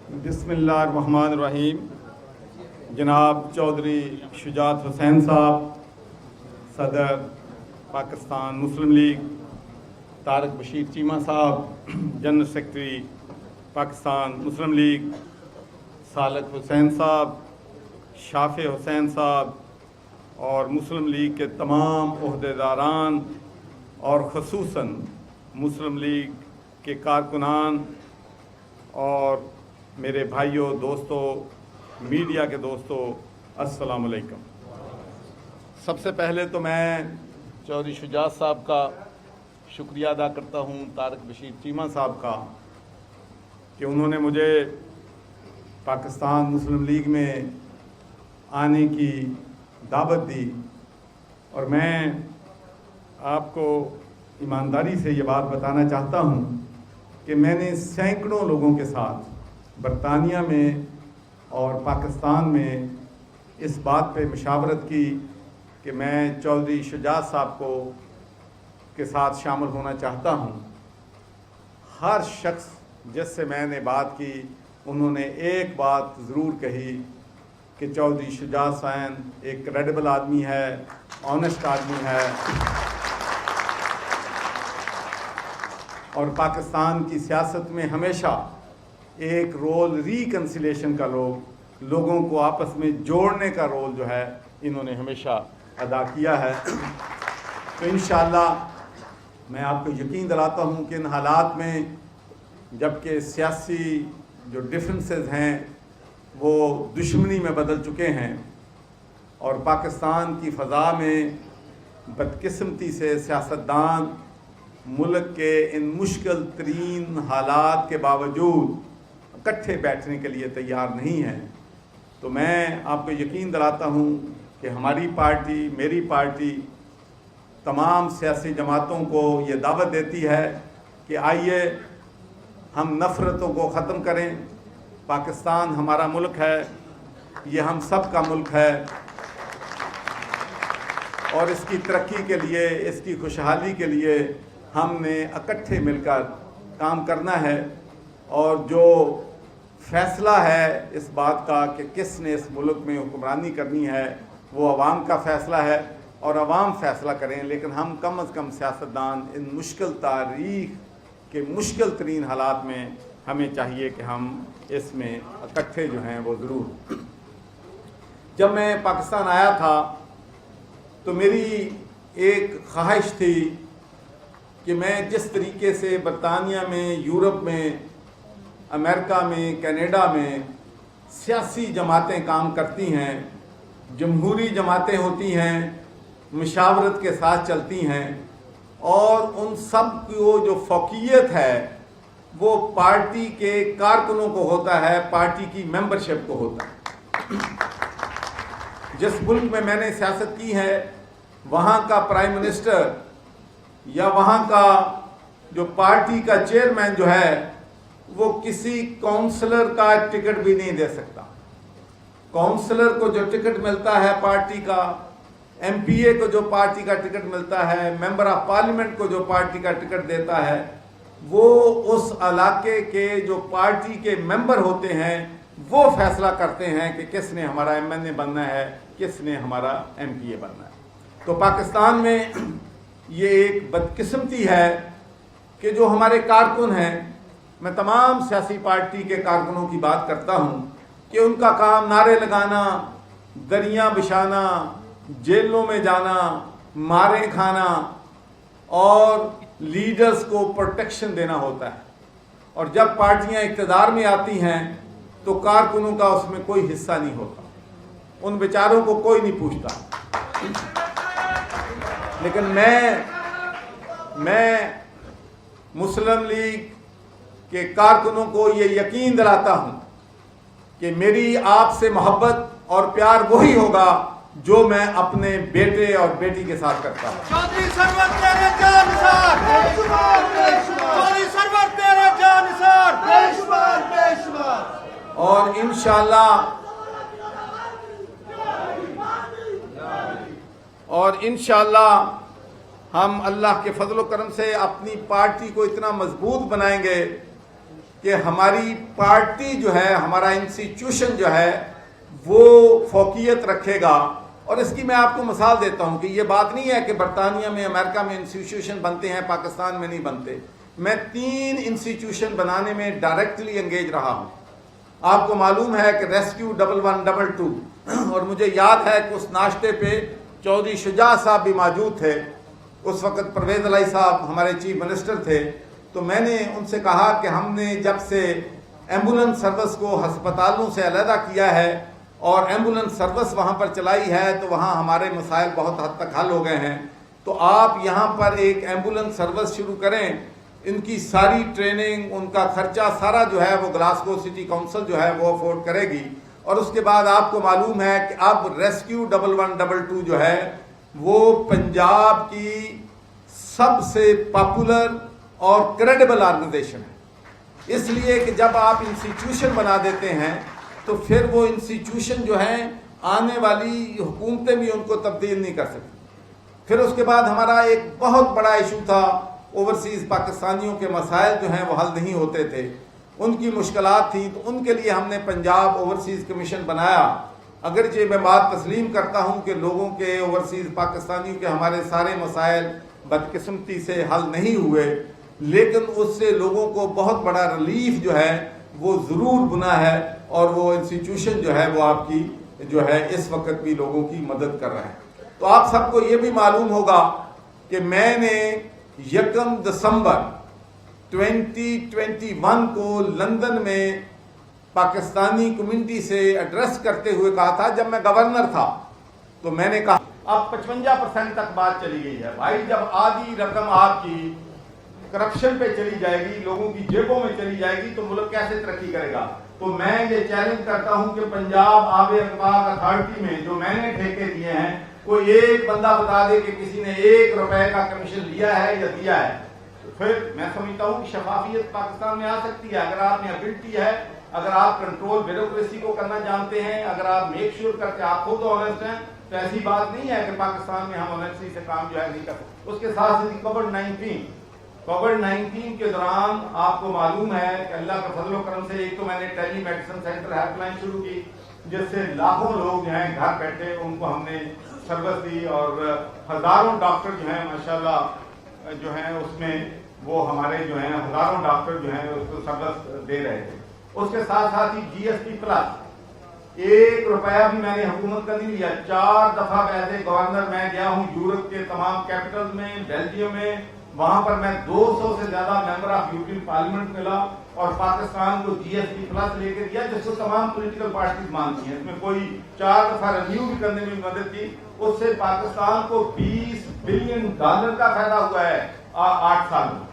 بسم اللہ الرحمن الرحیم۔ جناب چودھری شجاعت حسین صاحب، صدر پاکستان مسلم لیگ، طارق بشیر چیمہ صاحب، جنرل سیکرٹری پاکستان مسلم لیگ، صالح حسین صاحب، شافع حسین صاحب اور مسلم لیگ کے تمام عہدیداران اور خصوصاً مسلم لیگ کے کارکنان اور میرے بھائیوں، دوستوں، میڈیا کے دوستوں، السلام علیکم۔ سب سے پہلے تو میں چودھری شجاعت صاحب کا شکریہ ادا کرتا ہوں، طارق بشیر چیمہ صاحب کا، کہ انہوں نے مجھے پاکستان مسلم لیگ میں آنے کی دعوت دی، اور میں آپ کو ایمانداری سے یہ بات بتانا چاہتا ہوں کہ میں نے سینکڑوں لوگوں کے ساتھ برطانیہ میں اور پاکستان میں اس بات پہ مشاورت کی کہ میں چودھری شجاعت صاحب کے ساتھ شامل ہونا چاہتا ہوں۔ ہر شخص جس سے میں نے بات کی، انہوں نے ایک بات ضرور کہی کہ چودھری شجاعت صاحب ایک کریڈیبل آدمی ہے، آنیسٹ آدمی ہے، اور پاکستان کی سیاست میں ہمیشہ ایک رول ریکنسیلیشن کا لوگوں کو آپس میں جوڑنے کا رول جو ہے انہوں نے ہمیشہ ادا کیا ہے۔ تو انشاءاللہ میں آپ کو یقین دلاتا ہوں کہ ان حالات میں جبکہ سیاسی جو ڈفرینسز ہیں وہ دشمنی میں بدل چکے ہیں، اور پاکستان کی فضا میں بدقسمتی سے سیاستدان ملک کے ان مشکل ترین حالات کے باوجود اکٹھے بیٹھنے کے لیے تیار نہیں ہیں، تو میں آپ کو یقین دلاتا ہوں کہ ہماری پارٹی، میری پارٹی، تمام سیاسی جماعتوں کو یہ دعوت دیتی ہے کہ آئیے ہم نفرتوں کو ختم کریں۔ پاکستان ہمارا ملک ہے، یہ ہم سب کا ملک ہے، اور اس کی ترقی کے لیے، اس کی خوشحالی کے لیے ہم نے اکٹھے مل کر کام کرنا ہے، اور جو فیصلہ ہے اس بات کا کہ کس نے اس ملک میں حکمرانی کرنی ہے وہ عوام کا فیصلہ ہے، اور عوام فیصلہ کریں، لیکن ہم کم از کم سیاستدان ان مشکل تاریخ کے مشکل ترین حالات میں ہمیں چاہیے کہ ہم اس میں اکٹھے جو ہیں وہ ضرور۔ جب میں پاکستان آیا تھا تو میری ایک خواہش تھی کہ میں جس طریقے سے برطانیہ میں، یورپ میں، امریکہ میں، کینیڈا میں سیاسی جماعتیں کام کرتی ہیں، جمہوری جماعتیں ہوتی ہیں، مشاورت کے ساتھ چلتی ہیں، اور ان سب کو جو فوقیت ہے وہ پارٹی کے کارکنوں کو ہوتا ہے، پارٹی کی ممبرشپ کو ہوتا ہے۔ جس ملک میں نے سیاست کی ہے وہاں کا پرائم منسٹر یا وہاں کا جو پارٹی کا چیئرمین جو ہے وہ کسی کونسلر کا ٹکٹ بھی نہیں دے سکتا۔ کونسلر کو جو ٹکٹ ملتا ہے پارٹی کا، ایم پی اے کو جو پارٹی کا ٹکٹ ملتا ہے، ممبر آف پارلیمنٹ کو جو پارٹی کا ٹکٹ دیتا ہے، وہ اس علاقے کے جو پارٹی کے ممبر ہوتے ہیں وہ فیصلہ کرتے ہیں کہ کس نے ہمارا ایم این اے بننا ہے، کس نے ہمارا ایم پی اے بننا ہے۔ تو پاکستان میں یہ ایک بدقسمتی ہے کہ جو ہمارے کارکن ہیں، میں تمام سیاسی پارٹی کے کارکنوں کی بات کرتا ہوں کہ ان کا کام نعرے لگانا، دریاں بچھانا، جیلوں میں جانا، مارے کھانا اور لیڈرز کو پروٹیکشن دینا ہوتا ہے، اور جب پارٹیاں اقتدار میں آتی ہیں تو کارکنوں کا اس میں کوئی حصہ نہیں ہوتا، ان بیچاروں کو کوئی نہیں پوچھتا۔ لیکن میں مسلم لیگ کے کارکنوں کو یہ یقین دلاتا ہوں کہ میری آپ سے محبت اور پیار وہی ہوگا جو میں اپنے بیٹے اور بیٹی کے ساتھ کرتا ہوں۔ چودھری سرور تیرے جانثار، چودھری سرور تیرے جانثار، بے شمار بے شمار، اور انشاءاللہ ہم اللہ کے فضل و کرم سے اپنی پارٹی کو اتنا مضبوط بنائیں گے کہ ہماری پارٹی جو ہے, ہمارا انسٹیٹیوشن جو ہے وہ فوقیت رکھے گا. اور اس کی میں آپ کو مثال دیتا ہوں کہ یہ بات نہیں ہے کہ برطانیہ میں, امریکہ میں انسٹیٹیوشن بنتے ہیں, پاکستان میں نہیں بنتے. میں 3 انسٹیٹیوشن بنانے میں ڈائریکٹلی انگیج رہا ہوں. آپ کو معلوم ہے کہ ریسکیو 1112 اور مجھے یاد ہے کہ اس ناشتے پہ چودھری شجاع صاحب بھی موجود تھے. اس وقت پرویز الہی صاحب ہمارے چیف منسٹر تھے. تو میں نے ان سے کہا کہ ہم نے جب سے ایمبولینس سروس کو ہسپتالوں سے علیحدہ کیا ہے اور ایمبولینس سروس وہاں پر چلائی ہے تو وہاں ہمارے مسائل بہت حد تک حل ہو گئے ہیں. تو آپ یہاں پر ایک ایمبولینس سروس شروع کریں. ان کی ساری ٹریننگ, ان کا خرچہ سارا جو ہے وہ گلاسگو سٹی کونسل جو ہے وہ افورڈ کرے گی. اور اس کے بعد آپ کو معلوم ہے کہ اب ریسکیو 1112 جو ہے وہ پنجاب کی سب سے پاپولر اور کریڈیبل آرگنائزیشن ہے. اس لیے کہ جب آپ انسٹیٹیوشن بنا دیتے ہیں تو پھر وہ انسٹیٹیوشن جو ہیں آنے والی حکومتیں بھی ان کو تبدیل نہیں کر سکتی. پھر اس کے بعد ہمارا ایک بہت بڑا ایشو تھا, اوورسیز پاکستانیوں کے مسائل جو ہیں وہ حل نہیں ہوتے تھے, ان کی مشکلات تھیں. تو ان کے لیے ہم نے پنجاب اوورسیز کمیشن بنایا. اگرچہ میں بات تسلیم کرتا ہوں کہ لوگوں کے, اوورسیز پاکستانیوں کے ہمارے سارے مسائل بدقسمتی سے حل نہیں ہوئے, لیکن اس سے لوگوں کو بہت بڑا ریلیف جو ہے وہ ضرور بنا ہے. اور وہ انسٹیٹیوشن جو ہے وہ آپ کی جو ہے اس وقت بھی لوگوں کی مدد کر رہا ہے. تو آپ سب کو یہ بھی معلوم ہوگا کہ میں نے 1 دسمبر 2021 کو لندن میں پاکستانی کمیونٹی سے ایڈریس کرتے ہوئے کہا تھا, جب میں گورنر تھا تو میں نے کہا اب 55% تک بات چلی گئی ہے. بھائی جب آدھی رقم آپ کی کرپشن پہ چلی جائے گی, لوگوں کی جیبوں میں چلی جائے گی, تو ملک کیسے ترقی کرے گا؟ تو میں یہ چیلنج کرتا ہوں کہ پنجاب آب اخبار اتھارٹی میں جو میں نے ٹھیکے دیے ہیں, کوئی ایک بندہ بتا دے کہ کسی نے 1 روپے کا کمیشن لیا ہے یا دیا ہے. تو پھر میں سمجھتا ہوں کہ شفافیت پاکستان میں آ سکتی ہے اگر آپ میں ابلٹی ہے, اگر آپ کنٹرول بیوروکریسی کو کرنا جانتے ہیں, اگر آپ میک شیور کرتے آپ خود آنیسٹ ہیں. تو ایسی بات نہیں ہے کہ پاکستان میں ہم آنیسٹی سے کام جو ہے نہیں کر سکتے. اس کے ساتھ کووڈ 19 کے دوران آپ کو معلوم ہے کہ اللہ کے فضل و کرم سے ایک تو میں نے ٹیلی میڈیسن سینٹر ہیلپ لائن شروع کی, جس سے لاکھوں لوگ جو ہیں گھر بیٹھے ان کو ہم نے سروس دی, اور ہزاروں ڈاکٹر جو ہیں ماشاءاللہ جو ہیں اس میں وہ ہمارے جو ہیں ہزاروں ڈاکٹر جو ہیں اس کو سروس دے رہے تھے. اس کے ساتھ ساتھ ہی GST پلس 1 روپیہ بھی میں نے حکومت کا نہیں لیا. 4 دفعہ ایسے گورنر میں گیا ہوں یورپ کے تمام کیپٹل میں, بیلجیم میں, وہاں پر میں 200 سے زیادہ ممبر آف یورپین پارلیمنٹ ملا اور پاکستان کو GST پلس لے کے دیا, جس کو تمام پولیٹیکل پارٹیز مانتی ہیں. اس میں کوئی 4 دفعہ ریویو بھی کرنے میں مدد کی. اس سے پاکستان کو $20 بلین کا فائدہ ہوا ہے 8 سال میں.